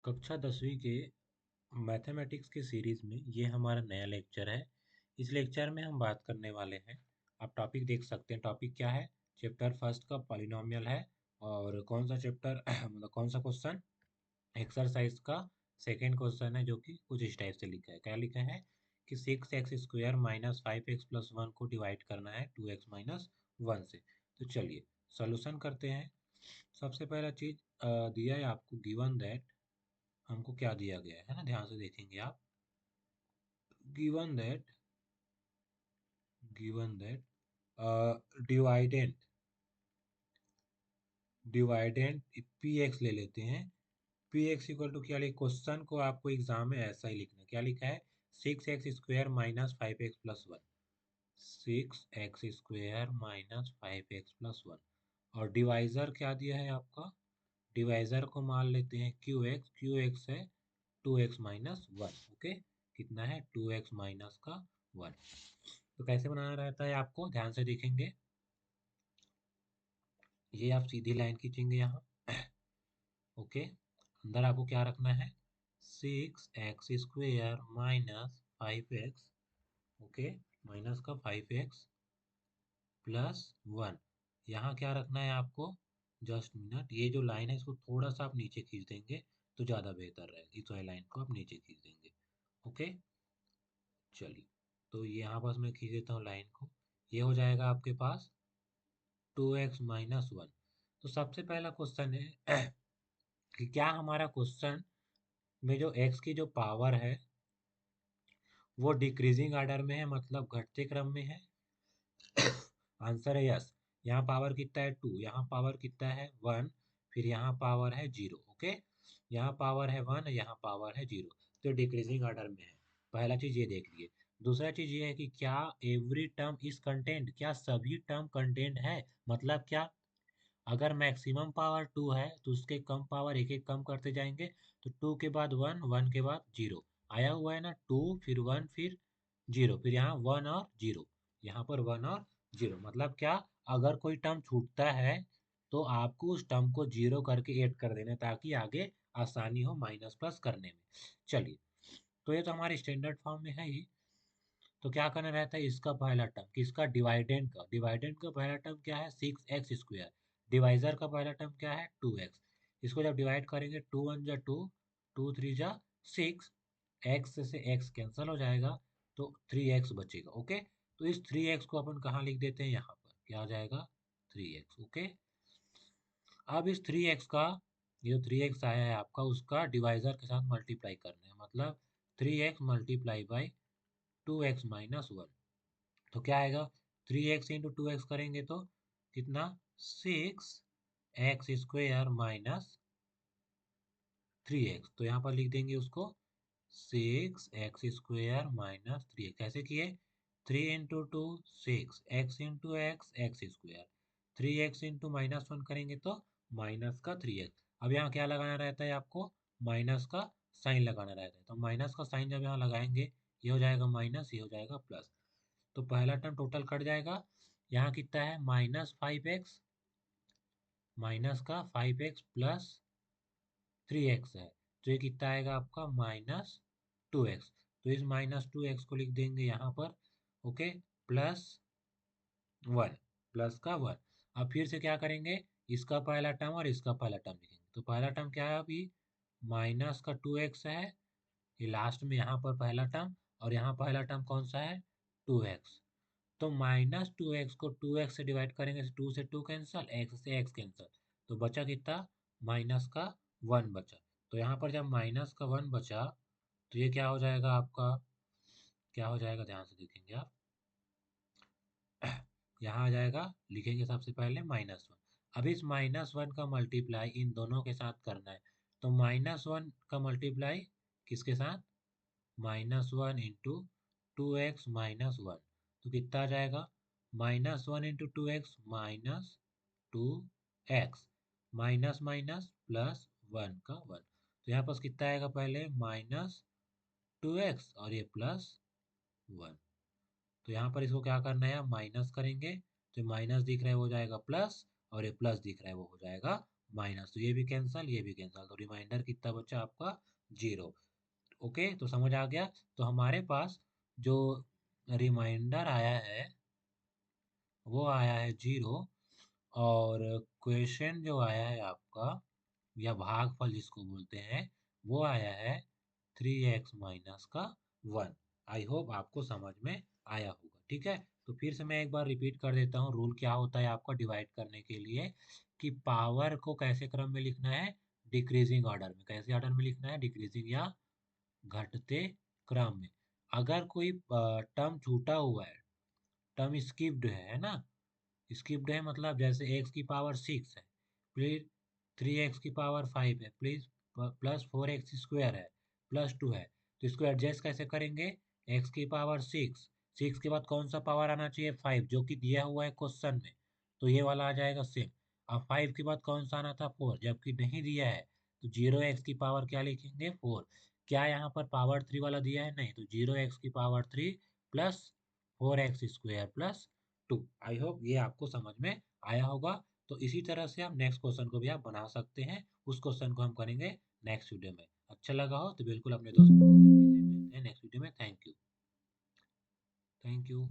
कक्षा 10वीं के मैथमेटिक्स के सीरीज में ये हमारा नया लेक्चर है। इस लेक्चर में हम बात करने वाले हैं। आप टॉपिक देख सकते हैं। टॉपिक क्या है? चैप्टर फर्स्ट का पॉलिनोमियल है। और कौन सा चैप्टर मतलब कौन सा क्वेश्चन? एक्सरसाइज का सेकेंड क्वेश्चन है, जो कि कुछ इस टाइप से लिखा है। क्या लिखा है कि 6x² माइनस 5x+1 को डिवाइड करना है 2x-1 से। तो चलिए सॉल्यूशन करते हैं। सबसे पहला चीज दिया है आपको, गिवन दैट। हमको क्या दिया गया है ना, ध्यान से देखेंगे आप। गिवन दैट डिवाइडेंट डिवाइडेंट पी एक्स ले लेते हैं। पी एक्स इक्वल टू क्या लिख, क्वेश्चन को आपको एग्जाम में ऐसा ही लिखना है। क्या लिखा है? 6x² minus 5x+1। 6x² minus 5x+1। और डिवाइजर क्या दिया है आपका? डिवाइजर को मान लेते हैं क्यू एक्स है 2x-1। ओके, कितना है? 2x-1। तो कैसे बनाना रहता है आपको, ध्यान से देखेंगे। ये आप सीधी लाइन खींचेंगे यहाँ। ओके, अंदर आपको क्या रखना है? 6x² minus 5x। Okay, minus का 5x+1। यहाँ क्या रखना है आपको? जस्ट मिनट, ये जो लाइन है इसको थोड़ा सा आप नीचे खींच देंगे तो ज़्यादा बेहतर रहेगा। इस वाली लाइन को आप नीचे खींच देंगे। ओके, चलिए, तो यहाँ पास मैं खींच देता हूँ लाइन को। ये हो जाएगा आपके पास 2x-1। तो सबसे पहला क्वेश्चन है कि क्या हमारा क्वेश्चन में जो x की जो पावर है वो डिक्रीजिंग ऑर्डर में है, मतलब घटते क्रम में है। आंसर है यस। यहाँ पावर कितना है? 2। यहाँ पावर कितना है? 1। फिर यहाँ पावर है 0। ओके, यहाँ पावर है 1, यहाँ पावर है 0। तो डिक्रीजिंग ऑर्डर में है। पहला चीज ये देख लिए। दूसरा चीज ये है कि क्या एवरी टर्म इज कंटेंट, क्या सभी टर्म कंटेंट है। मतलब क्या? अगर मैक्सिमम पावर 2 है तो उसके कम पावर एक एक कम करते जाएंगे। तो 2 के बाद 1, 1 के बाद 0 आया हुआ है ना। 2 फिर 1 फिर 0, फिर यहाँ 1 और 0, यहाँ पर 1 और 0। मतलब क्या? अगर कोई टर्म छूटता है तो आपको उस टर्म को 0 करके ऐड कर देना, ताकि आगे आसानी हो माइनस प्लस करने में। चलिए, तो ये तो हमारे स्टैंडर्ड फॉर्म में है ही। तो क्या करना रहता है? इसका पहला टर्म, किसका? डिवाइडेंट का पहला टर्म क्या है? 6x²। डिवाइजर का पहला टर्म क्या है? 2x। इसको जब डिवाइड करेंगे, 2 1 जा 2, 2 3 जा 6, एक्स से एक्स कैंसिल हो जाएगा, तो 3x बचेगा। ओके, तो इस 3x को अपन कहाँ लिख देते हैं? यहाँ पर क्या हो जाएगा? 3x। ओके, अब इस 3x का, ये जो 3x आया है आपका, उसका डिवाइजर के साथ मल्टीप्लाई करना है। मतलब 3x मल्टीप्लाई बाई 2x-1। तो क्या आएगा? 3x इंटू 2x करेंगे तो कितना? 6x² minus 3x। तो यहाँ पर लिख देंगे उसको 6x² माइनस 3x। कैसे किए? 3 into 2 6, x into x x²। 3x into -1 करेंगे तो माइनस का 3x। अब यहाँ क्या लगाना रहता है आपको? माइनस का साइन लगाना रहता है। तो माइनस का साइन जब यहाँ लगाएंगे, ये हो जाएगा माइनस, ये हो जाएगा प्लस। तो पहला टर्म टोटल कट जाएगा। यहाँ कितना है? -5x, माइनस का 5x प्लस 3x है। तो ये कितना आएगा आपका? -2x। तो इस -2x को लिख देंगे यहाँ पर। ओके, प्लस 1, प्लस का 1। अब फिर से क्या करेंगे? इसका पहला टर्म और इसका पहला टर्म लिखेंगे। तो पहला टर्म क्या है अभी? माइनस का 2x है, ये लास्ट में यहाँ पर पहला टर्म। और यहाँ पहला टर्म कौन सा है? 2x। तो -2x को 2x से डिवाइड करेंगे, 2 से 2 कैंसल, x से x कैंसल। तो बचा कितना? माइनस का 1 बचा। तो यहाँ पर जब माइनस का 1 बचा, तो ये क्या हो जाएगा आपका? क्या हो जाएगा? ध्यान से देखेंगे आप। यहाँ आ जाएगा, लिखेंगे सबसे पहले -1। अब इस -1 का मल्टीप्लाई इन दोनों के साथ करना है। तो -1 का मल्टीप्लाई किसके साथ? -1 इंटू 2x-1। तो कितना आ जाएगा? -1 into 2x -2x, minus minus plus 1 का 1। तो यहाँ पास कितना आएगा? पहले -2x और ये +1। तो यहाँ पर इसको क्या करना है? माइनस करेंगे, तो माइनस दिख रहा है वो हो जाएगा प्लस, और ये प्लस दिख रहा है वो हो जाएगा माइनस, तो ये भी कैंसल, ये भी कैंसल, तो रिमाइंडर कितना बचा आपका 0। ओके, तो समझ आ गया। तो हमारे पास जो रिमाइंडर आया है वो आया है 0, और क्वेश्चन जो आया है आपका, या भागफल जिसको बोलते हैं, वो आया है 3x माइनस का 1। आई होप आपको समझ में आया होगा। ठीक है, तो फिर से मैं एक बार रिपीट कर देता हूँ। रूल क्या होता है आपका डिवाइड करने के लिए, कि पावर को कैसे क्रम में लिखना है, डिक्रीजिंग ऑर्डर में। कैसे ऑर्डर में लिखना है, डिक्रीजिंग या घटते क्रम में। अगर कोई टर्म छूटा हुआ है, टर्म स्किप्ड है ना, स्किप्ड है मतलब जैसे एक्स की पावर 6 है, फिर 3x की पावर 5 है, प्लीज प्लस 4x स्क्वायर है, प्लस 2 है, तो इसको एडजस्ट कैसे करेंगे, x की पावर 6, 6 के बाद कौन सा पावर आना चाहिए, 5, जो कि दिया हुआ है क्वेश्चन में, तो ये वाला आ जाएगा सेम। अब 5 के बाद कौन सा आना था, 4, जबकि नहीं दिया है, तो 0x की पावर क्या लिखेंगे, 4। क्या यहाँ पर पावर 3 वाला दिया है, नहीं, तो 0x की power 3 plus 4x square plus 2। I hope ये आपको समझ में आया होगा। तो इसी तरह से आप नेक्स्ट क्वेश्चन को भी आप बना सकते हैं। उस क्वेश्चन को हम करेंगे नेक्स्ट वीडियो में। अच्छा लगा हो तो बिल्कुल अपने दोस्तों से शेयर कीजिए। मिलते हैं नेक्स्ट वीडियो में। Thank you. Thank you.